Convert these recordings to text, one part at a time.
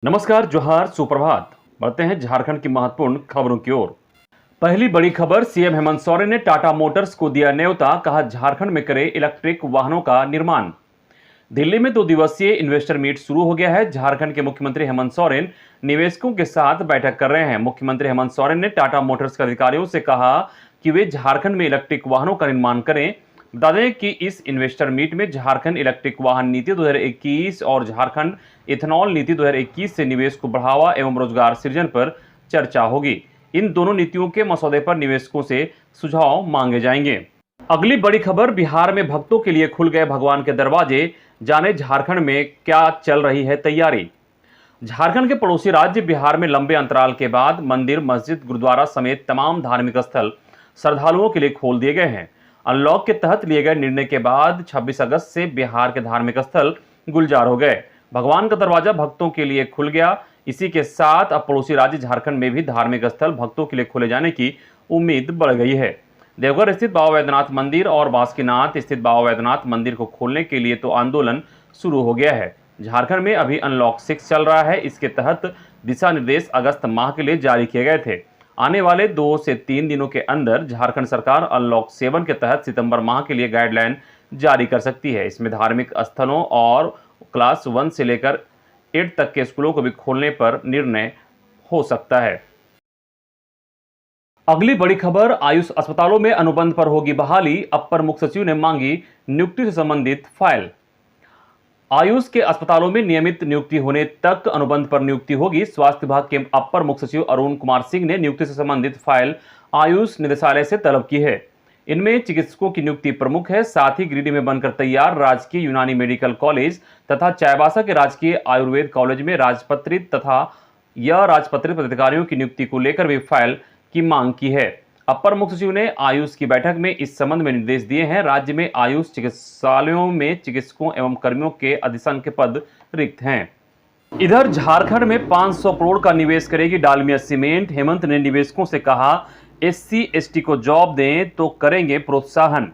नमस्कार, जोहार, सुप्रभात। बढ़ते हैं झारखंड की महत्वपूर्ण खबरों की ओर। पहली बड़ी खबर, सीएम हेमंत सोरेन ने टाटा मोटर्स को दिया न्योता, कहा झारखंड में करे इलेक्ट्रिक वाहनों का निर्माण। दिल्ली में 2 दिवसीय इन्वेस्टर मीट शुरू हो गया है। झारखंड के मुख्यमंत्री हेमंत सोरेन निवेशकों के साथ बैठक कर रहे हैं। मुख्यमंत्री हेमंत सोरेन ने टाटा मोटर्स के अधिकारियों से कहा कि वे झारखंड में इलेक्ट्रिक वाहनों का निर्माण करें। बता दें कि इस इन्वेस्टर मीट में झारखंड इलेक्ट्रिक वाहन नीति 2021 और झारखंड इथेनॉल नीति 2021 से निवेश को बढ़ावा एवं रोजगार सृजन पर चर्चा होगी। इन दोनों नीतियों के मसौदे पर निवेशकों से सुझाव मांगे जाएंगे। अगली बड़ी खबर, बिहार में भक्तों के लिए खुल गए भगवान के दरवाजे। जाने झारखंड में क्या चल रही है तैयारी। झारखंड के पड़ोसी राज्य बिहार में लंबे अंतराल के बाद मंदिर, मस्जिद, गुरुद्वारा समेत तमाम धार्मिक स्थल श्रद्धालुओं के लिए खोल दिए गए हैं। अनलॉक के तहत लिए गए निर्णय के बाद 26 अगस्त से बिहार के धार्मिक स्थल गुलजार हो गए। भगवान का दरवाजा भक्तों के लिए खुल गया। इसी के साथ अब पड़ोसी राज्य झारखंड में भी धार्मिक स्थल भक्तों के लिए खोले जाने की उम्मीद बढ़ गई है। देवघर स्थित बाबा वैद्यनाथ मंदिर और बासुकीनाथ स्थित बाबा वैद्यनाथ मंदिर को खोलने के लिए तो आंदोलन शुरू हो गया है। झारखंड में अभी अनलॉक 6 चल रहा है। इसके तहत दिशा निर्देश अगस्त माह के लिए जारी किए गए थे। आने वाले 2 से 3 दिनों के अंदर झारखंड सरकार अनलॉक 7 के तहत सितंबर माह के लिए गाइडलाइन जारी कर सकती है। इसमें धार्मिक स्थलों और क्लास 1 से लेकर 8 तक के स्कूलों को भी खोलने पर निर्णय हो सकता है। अगली बड़ी खबर, आयुष अस्पतालों में अनुबंध पर होगी बहाली। अपर मुख्य सचिव ने मांगी नियुक्ति से संबंधित फाइल। आयुष के अस्पतालों में नियमित नियुक्ति होने तक अनुबंध पर नियुक्ति होगी। स्वास्थ्य विभाग के अपर मुख्य सचिव अरुण कुमार सिंह ने नियुक्ति से संबंधित फाइल आयुष निदेशालय से तलब की है। इनमें चिकित्सकों की नियुक्ति प्रमुख है। साथ ही गिरिडीह में बनकर तैयार राजकीय यूनानी मेडिकल कॉलेज तथा चाईबासा के राजकीय आयुर्वेद कॉलेज में राजपत्रित तथा राजपत्रित पदाधिकारियों की नियुक्ति को लेकर भी फाइल की मांग की है। अपर मुख्य सचिव ने आयुष की बैठक में इस संबंध में निर्देश दिए हैं। राज्य में आयुष चिकित्सालयों में चिकित्सकों एवं कर्मियों के असंख्य पद रिक्त हैं। इधर झारखंड में 500 करोड़ का निवेश करेगी डालमिया सीमेंट। हेमंत ने निवेशकों से कहा SC ST को जॉब दें तो करेंगे प्रोत्साहन।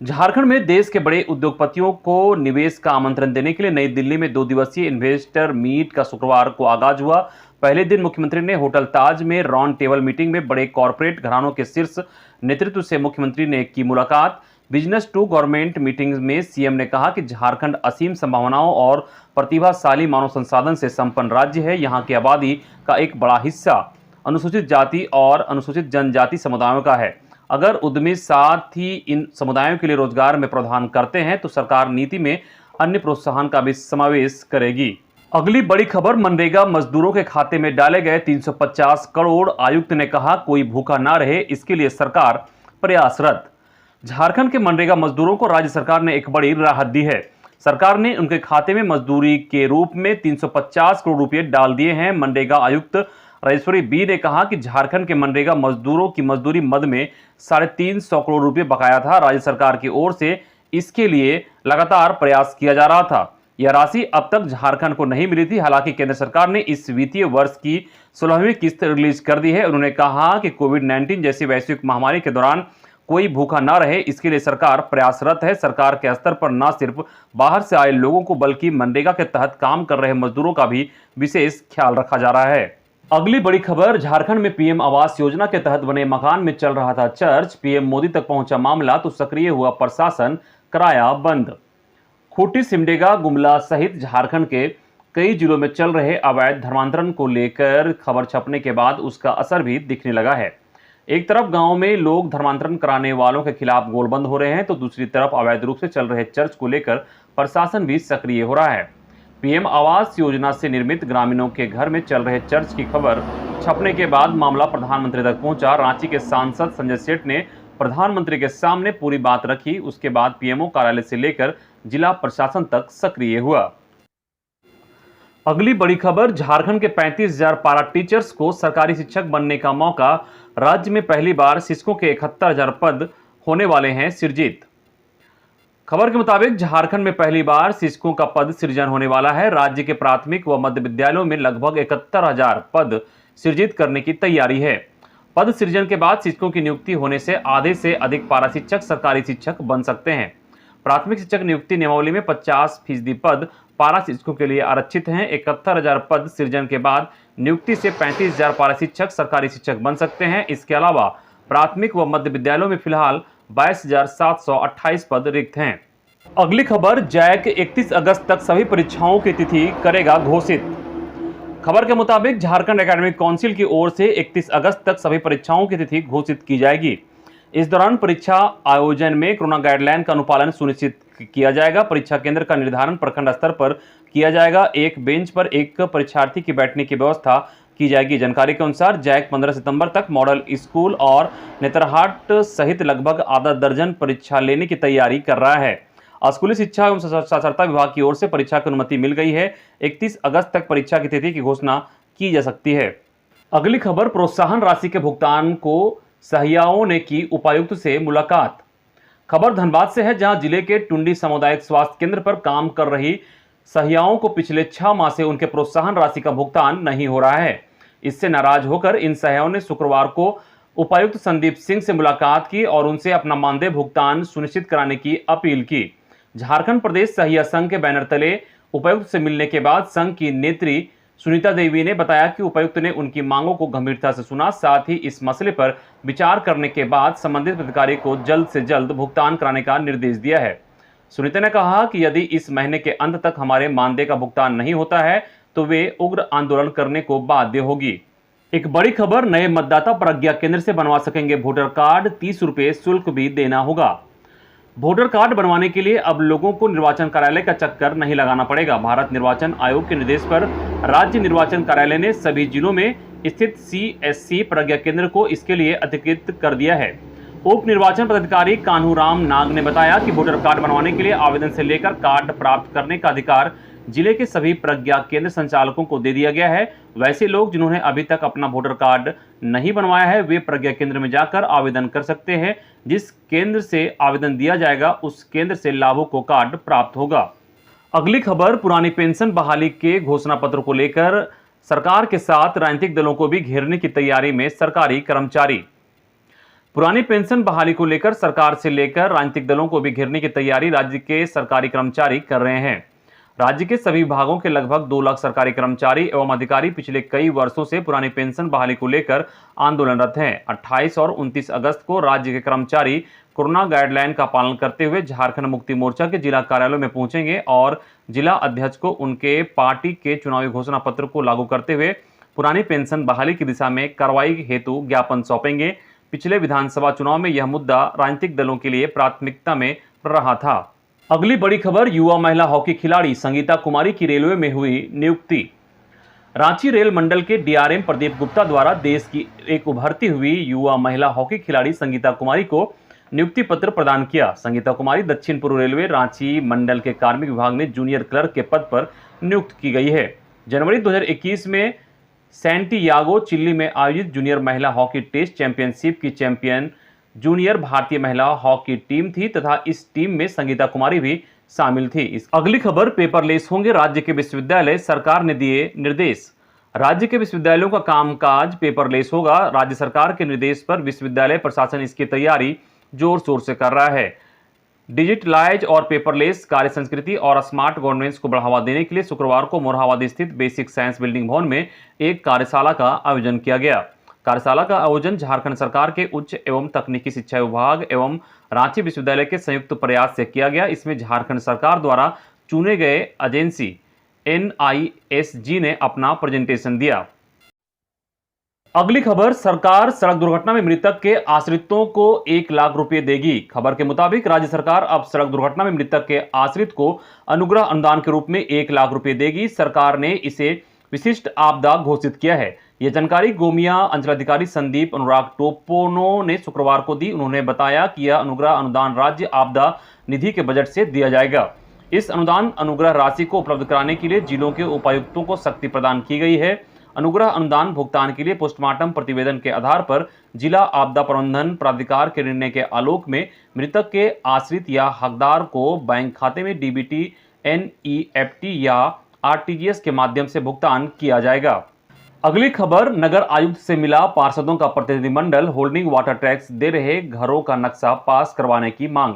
झारखंड में देश के बड़े उद्योगपतियों को निवेश का आमंत्रण देने के लिए नई दिल्ली में 2 दिवसीय इन्वेस्टर मीट का शुक्रवार को आगाज हुआ। पहले दिन मुख्यमंत्री ने होटल ताज में राउंड टेबल मीटिंग में बड़े कॉरपोरेट घरानों के शीर्ष नेतृत्व से मुख्यमंत्री ने की मुलाकात। बिजनेस टू गवर्नमेंट मीटिंग में सीएम ने कहा कि झारखंड असीम संभावनाओं और प्रतिभाशाली मानव संसाधन से संपन्न राज्य है। यहाँ की आबादी का एक बड़ा हिस्सा अनुसूचित जाति और अनुसूचित जनजाति समुदायों का है। अगर उद्यमी साथ ही इन समुदायों के लिए रोजगार में प्रावधान करते हैं तो सरकार नीति में अन्य प्रोत्साहन का भी समावेश करेगी। अगली बड़ी खबर, मनरेगा मजदूरों के खाते में डाले गए 350 करोड़। आयुक्त ने कहा कोई भूखा ना रहे, इसके लिए सरकार प्रयासरत। झारखंड के मनरेगा मजदूरों को राज्य सरकार ने एक बड़ी राहत दी है। सरकार ने उनके खाते में मजदूरी के रूप में 350 करोड़ रुपए डाल दिए हैं। मनरेगा आयुक्त राजेश्वरी बी ने कहा कि झारखंड के मनरेगा मजदूरों की मजदूरी मद में 350 करोड़ रुपए बकाया था। राज्य सरकार की ओर से इसके लिए लगातार प्रयास किया जा रहा था। यह राशि अब तक झारखंड को नहीं मिली थी। हालांकि केंद्र सरकार ने इस वित्तीय वर्ष की 16वीं किस्त रिलीज कर दी है। उन्होंने कहा कि कोविड-19 जैसी वैश्विक महामारी के दौरान कोई भूखा ना रहे, इसके लिए सरकार प्रयासरत है। सरकार के स्तर पर न सिर्फ बाहर से आए लोगों को बल्कि मनरेगा के तहत काम कर रहे मजदूरों का भी विशेष ख्याल रखा जा रहा है। अगली बड़ी खबर, झारखंड में पीएम आवास योजना के तहत बने मकान में चल रहा था चर्च। पीएम मोदी तक पहुंचा मामला तो सक्रिय हुआ प्रशासन, कराया बंद। खूंटी, सिमडेगा, गुमला सहित झारखंड के कई जिलों में चल रहे अवैध धर्मांतरण को लेकर खबर छपने के बाद उसका असर भी दिखने लगा है। एक तरफ गांव में लोग धर्मांतरण कराने वालों के खिलाफ गोलबंद हो रहे हैं तो दूसरी तरफ अवैध रूप से चल रहे चर्च को लेकर प्रशासन भी सक्रिय हो रहा है। पीएम आवास योजना से निर्मित ग्रामीणों के घर में चल रहे चर्च की खबर छपने के बाद मामला प्रधानमंत्री तक पहुंचा। रांची के सांसद संजय सेठ ने प्रधानमंत्री के सामने पूरी बात रखी। उसके बाद पीएमओ कार्यालय से लेकर जिला प्रशासन तक सक्रिय हुआ। अगली बड़ी खबर, झारखंड के 35,000 पारा टीचर्स को सरकारी शिक्षक बनने का मौका। राज्य में पहली बार शिक्षकों के 71,000 पद होने वाले हैं सृजित। खबर के मुताबिक झारखंड में पहली बार शिक्षकों का पद सृजन होने वाला है। राज्य के प्राथमिक व मध्य विद्यालयों में लगभग 71,000 पद सृजित करने की तैयारी है। पद सृजन के बाद शिक्षकों की नियुक्ति होने से आधे से अधिक पारा शिक्षक सरकारी शिक्षक बन सकते हैं। प्राथमिक शिक्षक नियुक्ति नियमावली में 50% पद पारा शिक्षकों के लिए आरक्षित हैं। 71,000 पद सृजन के बाद नियुक्ति से 35,000 पारा शिक्षक सरकारी शिक्षक बन सकते हैं। इसके अलावा प्राथमिक व मध्य विद्यालयों में फिलहाल 22,728 पद रिक्त हैं। अगली खबर, जैक 31 अगस्त तक सभी परीक्षाओं की तिथि करेगा घोषित। खबर के मुताबिक झारखंड एकेडमिक काउंसिल की ओर से 31 अगस्त तक सभी परीक्षाओं की तिथि घोषित की जाएगी। इस दौरान परीक्षा आयोजन में कोरोना गाइडलाइन का अनुपालन सुनिश्चित किया जाएगा। परीक्षा केंद्र का निर्धारण प्रखंड स्तर पर किया जाएगा। एक बेंच पर एक परीक्षार्थी की बैठने की व्यवस्था की जाएगी। जानकारी के अनुसार जैक 15 सितंबर तक मॉडल स्कूल और नेतरहाट सहित लगभग आधा दर्जन परीक्षा लेने की तैयारी कर रहा है। स्कूली शिक्षा एवं साक्षरता विभाग की ओर से परीक्षा की अनुमति मिल गई है। 31 अगस्त तक परीक्षा की तिथि की घोषणा की जा सकती है। अगली खबर, प्रोत्साहन राशि के भुगतान को सहियाओं ने की उपायुक्त से मुलाकात। खबर धनबाद से है, जहां जिले के टुंडी सामुदायिक स्वास्थ्य केंद्र पर काम कर रही सहियाओं को पिछले 6 माह से उनके प्रोत्साहन राशि का भुगतान नहीं हो रहा है। इससे नाराज होकर इन सहियाओं ने शुक्रवार को उपायुक्त संदीप सिंह से मुलाकात की और उनसे अपना मानदेय भुगतान सुनिश्चित कराने की अपील की। झारखंड प्रदेश सहिया संघ के बैनर तले उपायुक्त से मिलने के बाद संघ की नेत्री सुनीता देवी ने बताया कि उपायुक्त ने उनकी मांगों को गंभीरता से सुना, साथ ही इस मसले पर विचार करने के बाद संबंधित अधिकारी को जल्द से जल्द भुगतान कराने का निर्देश दिया है। सुनीता ने कहा कि यदि इस महीने के अंत तक हमारे मानदेय का भुगतान नहीं होता है तो वे उग्र आंदोलन करने को बाध्य होगी। एक बड़ी खबर, नए मतदाता प्रज्ञा केंद्र से बनवा सकेंगे वोटर कार्ड, 30 रुपये शुल्क भी देना होगा। वोटर कार्ड बनवाने के लिए अब लोगों को निर्वाचन कार्यालय का चक्कर नहीं लगाना पड़ेगा। भारत निर्वाचन आयोग के निर्देश पर राज्य निर्वाचन कार्यालय ने सभी जिलों में स्थित CSC प्रज्ञा केंद्र को इसके लिए अधिकृत कर दिया है। उप निर्वाचन पदाधिकारी कान्हूराम नाग ने बताया कि वोटर कार्ड बनवाने के लिए आवेदन से लेकर कार्ड प्राप्त करने का अधिकार जिले के सभी प्रज्ञा केंद्र संचालकों को दे दिया गया है। वैसे लोग जिन्होंने अभी तक अपना वोटर कार्ड नहीं बनवाया है वे प्रज्ञा केंद्र में जाकर आवेदन कर सकते हैं। जिस केंद्र से आवेदन दिया जाएगा उस केंद्र से लाभुक को कार्ड प्राप्त होगा। अगली खबर, पुरानी पेंशन बहाली के घोषणा पत्र को लेकर सरकार के साथ राजनीतिक दलों को भी घेरने की तैयारी में सरकारी कर्मचारी। पुरानी पेंशन बहाली को लेकर सरकार से लेकर राजनीतिक दलों को भी घेरने की तैयारी राज्य के सरकारी कर्मचारी कर रहे हैं। राज्य के सभी विभागों के लगभग 2 लाख सरकारी कर्मचारी एवं अधिकारी पिछले कई वर्षों से पुरानी पेंशन बहाली को लेकर आंदोलनरत हैं। 28 और 29 अगस्त को राज्य के कर्मचारी कोरोना गाइडलाइन का पालन करते हुए झारखंड मुक्ति मोर्चा के जिला कार्यालयों में पहुंचेंगे और जिला अध्यक्ष को उनके पार्टी के चुनावी घोषणा पत्र को लागू करते हुए पुरानी पेंशन बहाली की दिशा में कार्रवाई हेतु ज्ञापन सौंपेंगे। पिछले विधानसभा चुनाव में यह मुद्दा राजनीतिक दलों के लिए प्राथमिकता में रहा था। अगली बड़ी खबर, युवा महिला हॉकी खिलाड़ी संगीता कुमारी की रेलवे में हुई नियुक्ति। रांची रेल मंडल के DRM प्रदीप गुप्ता द्वारा देश की एक उभरती हुई युवा महिला हॉकी खिलाड़ी संगीता कुमारी को नियुक्ति पत्र प्रदान किया। संगीता कुमारी दक्षिण पूर्व रेलवे रांची मंडल के कार्मिक विभाग में जूनियर क्लर्क के पद पर नियुक्त की गई है। जनवरी 2021 में सैंटियागो चिली में आयोजित जूनियर महिला हॉकी टेस्ट चैंपियनशिप की चैंपियन जूनियर भारतीय महिला हॉकी टीम थी तथा इस टीम में संगीता कुमारी भी शामिल थी। अगली खबर, पेपरलेस होंगे राज्य के विश्वविद्यालय, सरकार ने दिए निर्देश। राज्य के विश्वविद्यालयों का कामकाज पेपरलेस होगा। राज्य सरकार के निर्देश पर विश्वविद्यालय प्रशासन इसकी तैयारी जोर शोर से कर रहा है। डिजिटलाइज और पेपरलेस कार्य संस्कृति और स्मार्ट गवर्नेंस को बढ़ावा देने के लिए शुक्रवार को मोरहाबादी स्थित बेसिक साइंस बिल्डिंग भवन में एक कार्यशाला का आयोजन किया गया। कार्यशाला का आयोजन झारखंड सरकार के उच्च एवं तकनीकी शिक्षा विभाग एवं रांची विश्वविद्यालय के संयुक्त प्रयास से किया गया। इसमें झारखंड सरकार द्वारा चुने गए एजेंसी NISG ने अपना प्रेजेंटेशन दिया। अगली खबर, सरकार सड़क दुर्घटना में मृतक के आश्रितों को 1 लाख रुपए देगी। खबर के मुताबिक राज्य सरकार अब सड़क दुर्घटना में मृतक के आश्रित को अनुग्रह अनुदान के रूप में 1 लाख रुपए देगी। सरकार ने इसे विशिष्ट आपदा घोषित किया है। यह जानकारी गोमिया अंचलाधिकारी संदीप अनुराग टोपोनो ने शुक्रवार को दी। उन्होंने बताया कि यह अनुग्रह अनुदान राज्य आपदा निधि के बजट से दिया जाएगा। इस अनुग्रह राशि को उपलब्ध कराने के लिए जिलों के उपायुक्तों को शक्ति प्रदान की गई है। अनुग्रह अनुदान भुगतान के लिए पोस्टमार्टम प्रतिवेदन के आधार पर जिला आपदा प्रबंधन प्राधिकार के निर्णय के आलोक में मृतक के आश्रित या हकदार को बैंक खाते में DBT, NEFT या RTGS के माध्यम से भुगतान किया जाएगा। अगली खबर, नगर आयुक्त से मिला पार्षदों का प्रतिनिधिमंडल, होल्डिंग वाटर टैक्स दे रहे घरों का नक्शा पास करवाने की मांग।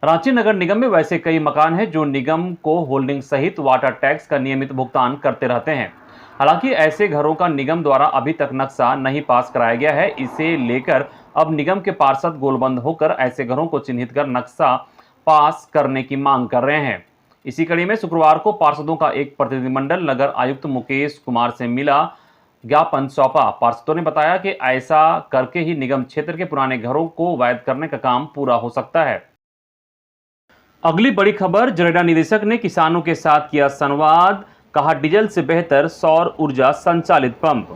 रांची नगर निगम में वैसे कई मकान हैं जो निगम को होल्डिंग सहित वाटर टैक्स का नियमित भुगतान करते रहते हैं। हालांकि ऐसे घरों का निगम द्वारा अभी तक नक्शा नहीं पास कराया गया है। इसे लेकर अब निगम के पार्षद गोलबंद होकर ऐसे घरों को चिन्हित कर नक्शा पास करने की मांग कर रहे हैं। इसी कड़ी में शुक्रवार को पार्षदों का एक प्रतिनिधिमंडल नगर आयुक्त मुकेश कुमार से मिला, ज्ञापन सौंपा। पार्षदों ने बताया कि ऐसा करके ही निगम क्षेत्र के पुराने घरों को वैध करने का काम पूरा हो सकता है। अगली बड़ी खबर, जरेडा निदेशक ने किसानों के साथ किया संवाद, कहा डीजल से बेहतर सौर ऊर्जा संचालित पंप।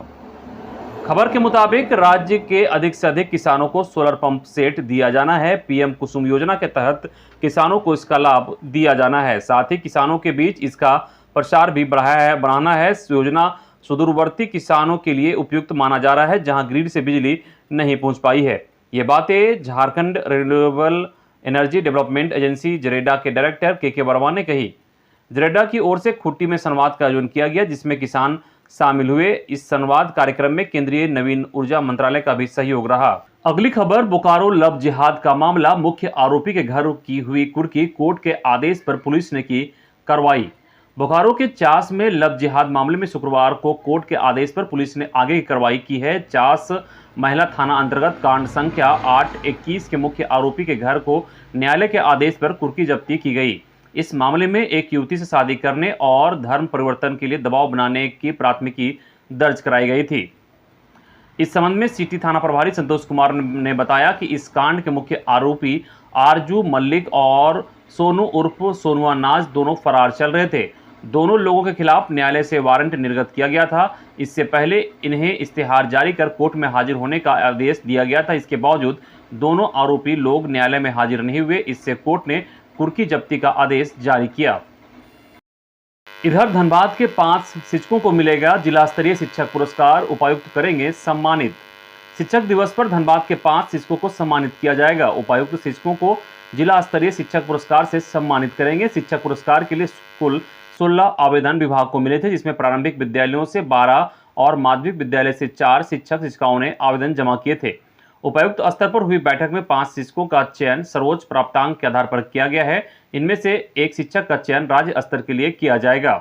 खबर के मुताबिक राज्य के अधिक से अधिक किसानों को सोलर पंप सेट दिया जाना है। पीएम कुसुम योजना के तहत किसानों को इसका लाभ दिया जाना है। साथ ही किसानों के बीच इसका प्रचार भी बढ़ाना है। योजना सुदूरवर्ती किसानों के लिए उपयुक्त माना जा रहा है, जहां ग्रिड से बिजली नहीं पहुंच पाई है। ये बातें Jharkhand renewable energy development agency JREDA के डायरेक्टर के वर्मा ने कही। जरेडा की ओर से खुट्टी में संवाद का आयोजन किया गया, जिसमें किसान शामिल हुए। इस संवाद कार्यक्रम में केंद्रीय नवीन ऊर्जा मंत्रालय का भी सहयोग रहा। अगली खबर, बोकारो लव जिहाद का मामला, मुख्य आरोपी के घर की हुई कुर्की, कोर्ट के आदेश पर पुलिस ने की कार्रवाई। बोकारो के चास में लव जिहाद मामले में शुक्रवार को कोर्ट के आदेश पर पुलिस ने आगे की कार्रवाई की है। चास महिला थाना अंतर्गत कांड संख्या 821 के मुख्य आरोपी के घर को न्यायालय के आदेश पर कुर्की जब्ती की गई। इस मामले में एक युवती से शादी करने और धर्म परिवर्तन के लिए दबाव बनाने की प्राथमिकी दर्ज कराई गई थी। इस संबंध में सिटी थाना प्रभारी संतोष कुमार ने बताया कि इस कांड के मुख्य आरोपी आरजू मल्लिक और सोनू उर्फ सोनुआ नाज दोनों फरार चल रहे थे। दोनों लोगों के खिलाफ न्यायालय से वारंट निर्गत किया गया था। इससे पहले इन्हें इस्तेहार जारी कर कोर्ट में हाजिर होने का आदेश दिया गया था। इसके बावजूद दोनों आरोपी लोग न्यायालय में हाजिर नहीं हुए। इससे कोर्ट ने कुर्की जब्ती का आदेश जारी किया। इधर धनबाद के 5 शिक्षकों को मिलेगा जिला स्तरीय शिक्षक पुरस्कार, उपायुक्त करेंगे सम्मानित। शिक्षक दिवस पर धनबाद के 5 शिक्षकों को सम्मानित किया जाएगा। उपायुक्त शिक्षकों को जिला स्तरीय शिक्षक पुरस्कार से सम्मानित करेंगे। शिक्षक पुरस्कार के लिए कुल 16 आवेदन विभाग को मिले थे, जिसमें प्रारंभिक विद्यालयों से 12 और माध्यमिक विद्यालय से 4 शिक्षक शिक्षिकाओं ने आवेदन जमा किए थे। उपायुक्त स्तर पर हुई बैठक में 5 शिक्षकों का चयन सर्वोच्च प्राप्तांक के आधार पर किया गया है। इनमें से एक शिक्षक का चयन राज्य स्तर के लिए किया जाएगा।